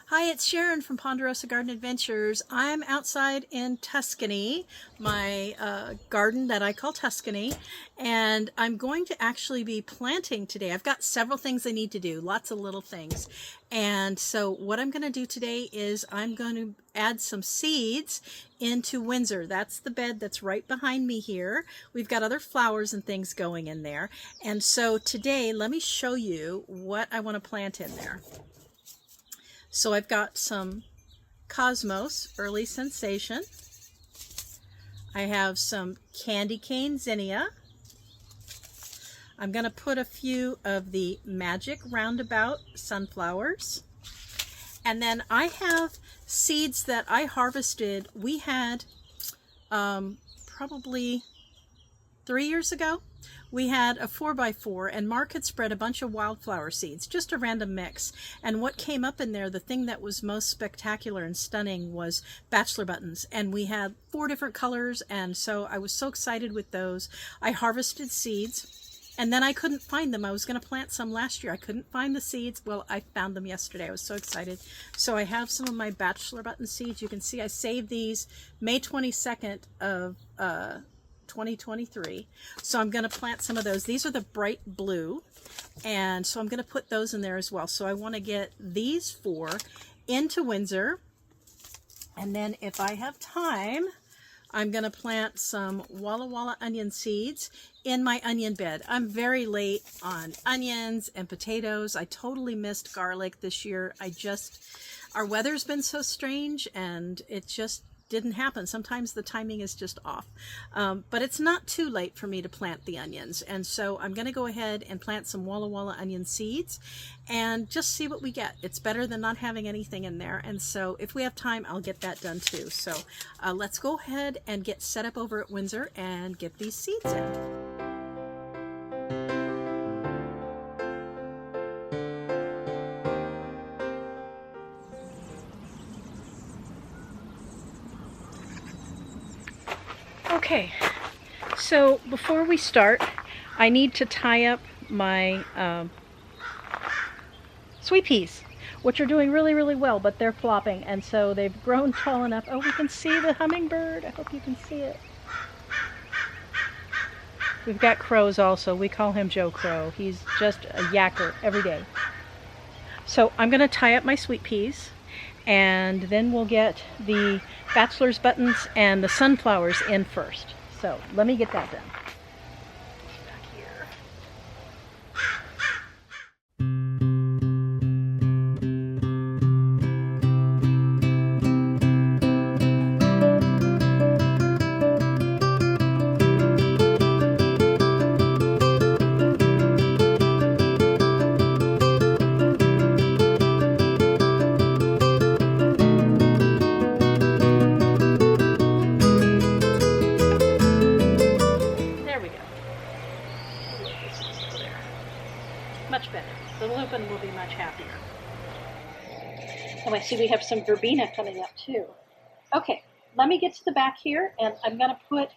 Hi, it's Sharon from Ponderosa Garden Adventures. I'm outside in Tuscany, my garden that I call Tuscany, and I'm going to actually be planting today. I've got several things I need to do, lots of little things. And so what I'm going to do today is I'm going to add some seeds into Windsor. That's the bed that's right behind me here. We've got other flowers and things going in there. And so today, let me show you what I want to plant in there. So I've got some Cosmos Early Sensation. I have some candy cane zinnia. I'm going to put a few of the Magic Roundabout sunflowers. And then I have seeds that I harvested. We had probably 3 years ago. We had a 4x4 and Mark had spread a bunch of wildflower seeds, just a random mix. And what came up in there, the thing that was most spectacular and stunning was bachelor buttons. And we had 4 different colors, and so I was so excited with those. I harvested seeds and then I couldn't find them. I was going to plant some last year. I couldn't find the seeds. Well, I found them yesterday. I was so excited. So I have some of my bachelor button seeds. You can see I saved these May 22nd of 2023. So I'm going to plant some of those. These are the bright blue, and so I'm going to put those in there as well. So I want to get these 4 into Windsor, and then if I have time, I'm going to plant some Walla Walla onion seeds in my onion bed. I'm very late on onions and potatoes. I totally missed garlic this year. Our weather's been so strange, and it just didn't happen. Sometimes the timing is just off. But it's not too late for me to plant the onions. And so I'm going to go ahead and plant some Walla Walla onion seeds and just see what we get. It's better than not having anything in there. And so if we have time, I'll get that done too. So let's go ahead and get set up over at Windsor and get these seeds in. Okay, so before we start, I need to tie up my sweet peas, which are doing really, really well, but they're flopping, and so they've grown tall enough. Oh, we can see the hummingbird. I hope you can see it. We've got crows also. We call him Joe Crow. He's just a yacker every day. So I'm going to tie up my sweet peas, and then we'll get the bachelor's buttons and the sunflowers in first. So let me get that done. Back here. Much better. The lupin will be much happier. Oh, I see we have some verbena coming up too. Okay, let me get to the back here, and I'm going to put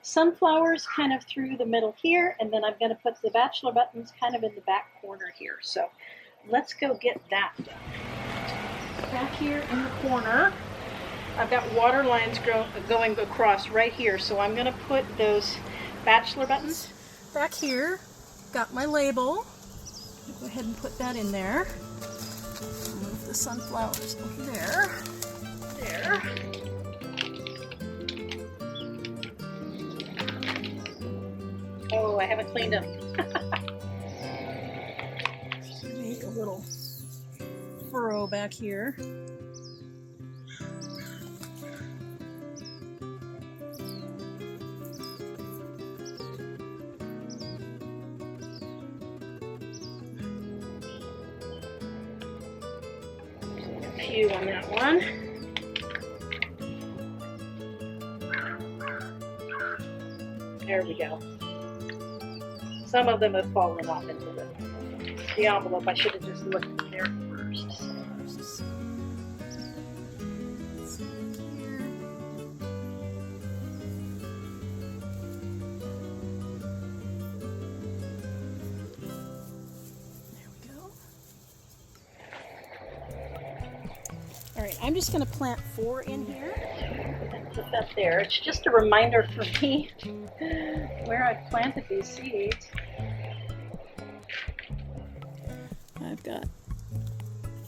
sunflowers kind of through the middle here, and then I'm going to put the bachelor buttons kind of in the back corner here. So let's go get that done. Back here in the corner, I've got water lines going across right here, so I'm going to put those bachelor buttons back here. Got my label. Go ahead and put that in there. Move the sunflowers over there. There. Oh, I haven't cleaned them. Make a little furrow back here. Few on that one. There we go. Some of them have fallen off into the envelope. I should have just looked there first. All right, I'm just going to plant 4 in here and put that there. It's just a reminder for me where I've planted these seeds. I've got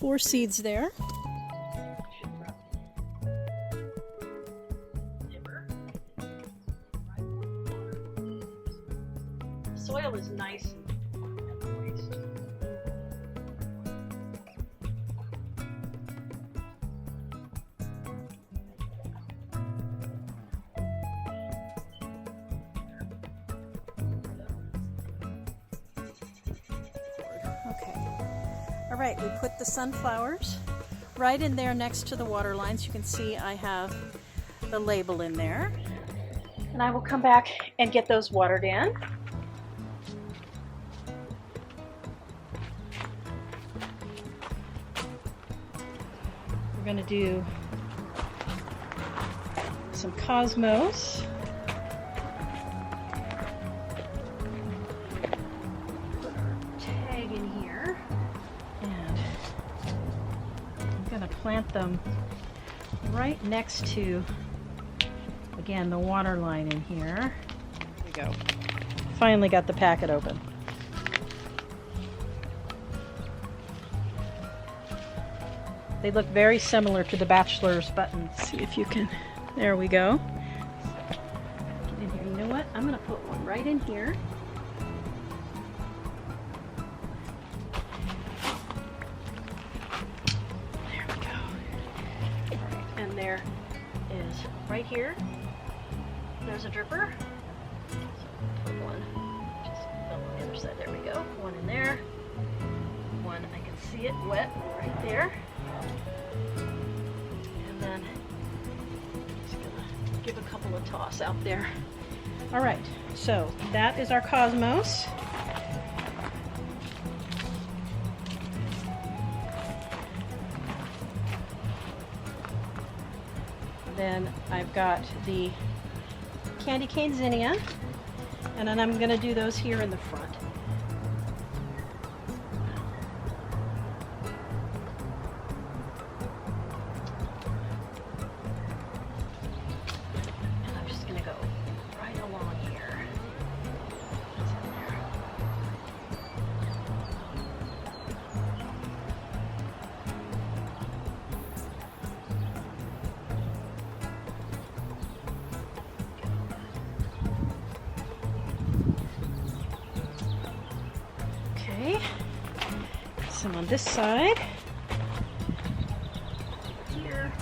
4 seeds there. The soil is nice and moist. All right, we put the sunflowers right in there next to the water lines. You can see I have the label in there. And I will come back and get those watered in. We're going to do some cosmos. Plant them right next to, again, the water line in here. There we go. Finally got the packet open. They look very similar to the bachelor's buttons. See if you can, there we go. Get in here. You know what? I'm going to put one right in here. There is right here. There's a dripper. So put one just on the other side. There we go. One in there. One I can see it wet right there. And then just gonna give a couple of toss out there. All right. So that is our cosmos. Then I've got the candy cane zinnia, and then I'm going to do those here in the front. And I'm just going to go right along here. Some on this side. Here.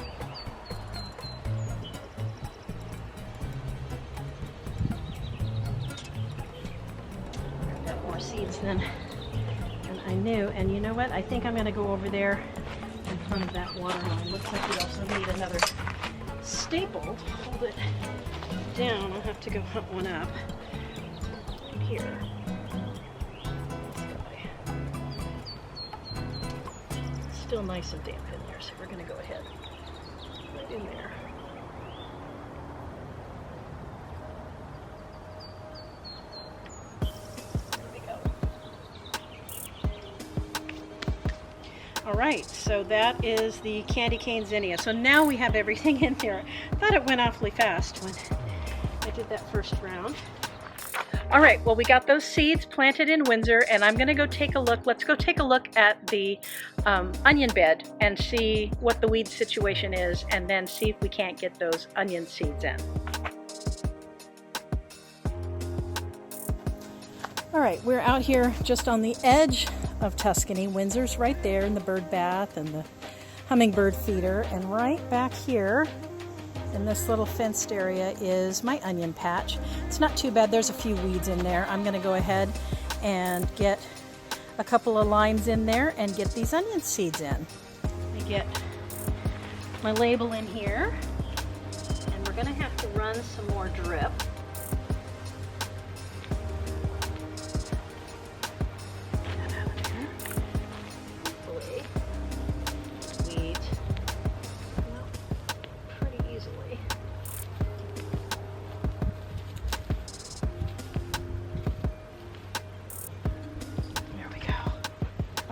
I've got more seeds than I knew. And you know what? I think I'm going to go over there in front of that water line. Looks like we also need another staple to hold it down. I'll have to go hunt one up right here. Still nice and damp in there, so we're going to go ahead right in there. There we go. All right, so that is the candy cane zinnia. So now we have everything in there. I thought it went awfully fast when I did that first round. All right, well, we got those seeds planted in Windsor, and I'm going to go take a look. Let's go take a look at the onion bed and see what the weed situation is, and then see if we can't get those onion seeds in. All right, we're out here just on the edge of Tuscany. Windsor's right there in the bird bath and the hummingbird feeder, and right back here in this little fenced area is my onion patch. It's not too bad. There's a few weeds in there. I'm going to go ahead and get a couple of lines in there and get these onion seeds in. I get my label in here, and we're going to have to run some more drip.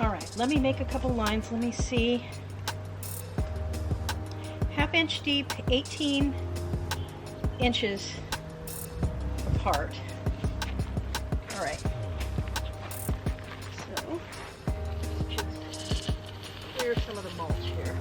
All right, let me make a couple lines. Let me see 1/2 inch deep, 18 inches apart. All right. So just clear some of the mulch here.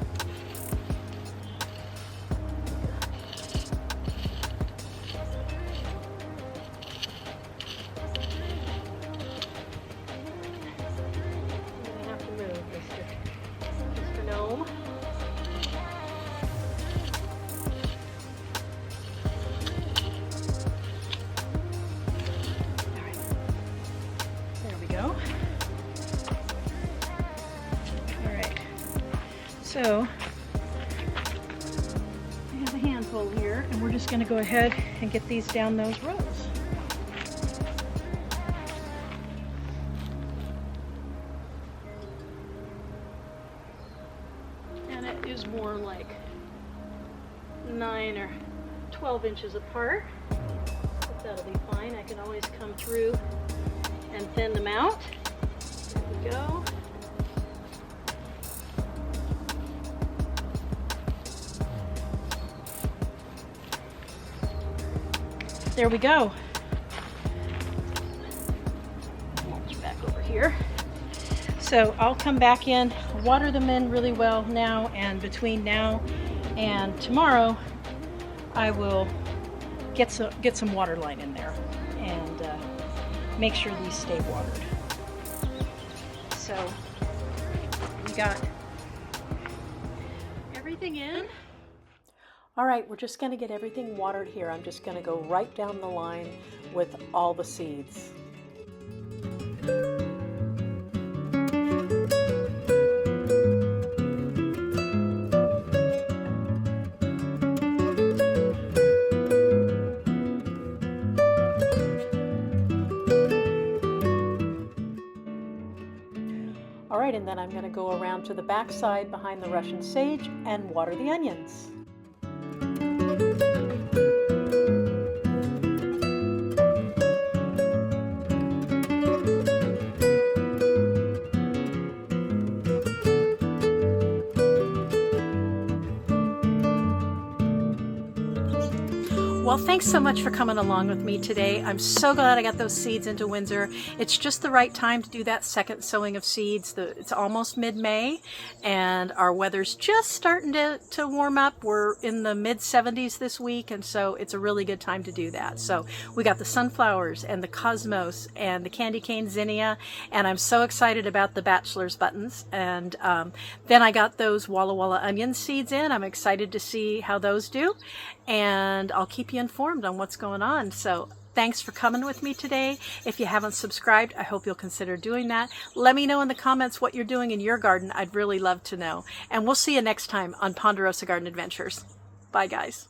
I'm gonna have to move, Mr. Gnome. So I have a handful here, and we're just going to go ahead and get these down those rows. And it is more like 9 or 12 inches apart, but that'll be fine. I can always come through and thin them out. There we go. There we go. Mulch back over here. So I'll come back in, water them in really well now, and between now and tomorrow, I will get some water line in there and make sure these stay watered. So we got everything in. All right, we're just going to get everything watered here. I'm just going to go right down the line with all the seeds. All right, and then I'm going to go around to the back side behind the Russian sage and water the onions. Well, thanks so much for coming along with me today. I'm so glad I got those seeds into Windsor. It's just the right time to do that second sowing of seeds. It's almost mid-May, and our weather's just starting to warm up. We're in the mid-70s this week, and so it's a really good time to do that. So we got the sunflowers and the cosmos and the candy cane zinnia, and I'm so excited about the bachelor's buttons. And then I got those Walla Walla onion seeds in. I'm excited to see how those do, and I'll keep you informed on what's going on. So thanks for coming with me today. If you haven't subscribed, I hope you'll consider doing that. Let me know in the comments what you're doing in your garden. I'd really love to know. And we'll see you next time on Ponderosa Garden Adventures. Bye, guys.